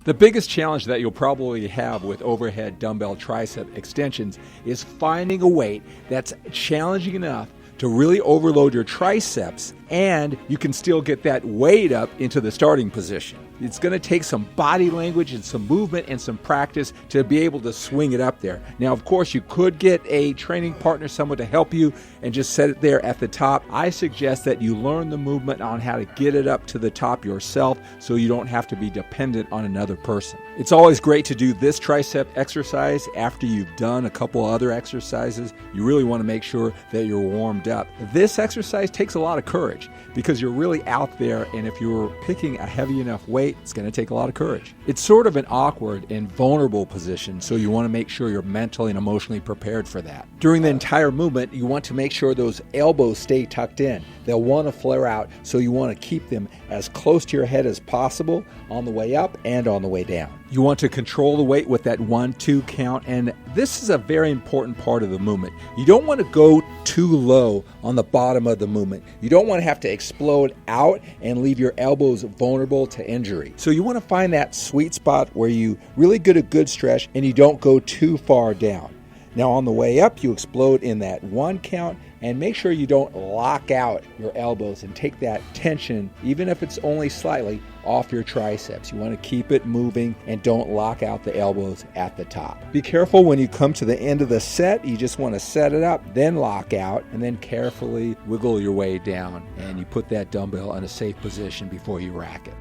The biggest challenge that you'll probably have with overhead dumbbell tricep extensions is finding a weight that's challenging enough to really overload your triceps, and you can still get that weight up into the starting position. It's going to take some body language and some movement and some practice to be able to swing it up there. Now, of course, you could get a training partner, someone to help you, and just set it there at the top. I suggest that you learn the movement on how to get it up to the top yourself so you don't have to be dependent on another person. It's always great to do this tricep exercise after you've done a couple other exercises. You really want to make sure that you're warmed up. This exercise takes a lot of courage because you're really out there, and if you're picking a heavy enough weight, it's going to take a lot of courage. It's sort of an awkward and vulnerable position, so you want to make sure you're mentally and emotionally prepared for that. During the entire movement, you want to make sure those elbows stay tucked in. They'll want to flare out, so you want to keep them as close to your head as possible on the way up and on the way down. You want to control the weight with that 1-2 count, and this is a very important part of the movement. You don't want to go too low on the bottom of the movement. You don't want to have to explode out and leave your elbows vulnerable to injury. So you want to find that sweet spot where you really get a good stretch and you don't go too far down. Now on the way up, you explode in that 1 count, and make sure you don't lock out your elbows and take that tension, even if it's only slightly, off your triceps. You want to keep it moving and don't lock out the elbows at the top. Be careful when you come to the end of the set. You just want to set it up, then lock out, and then carefully wiggle your way down, and you put that dumbbell in a safe position before you rack it.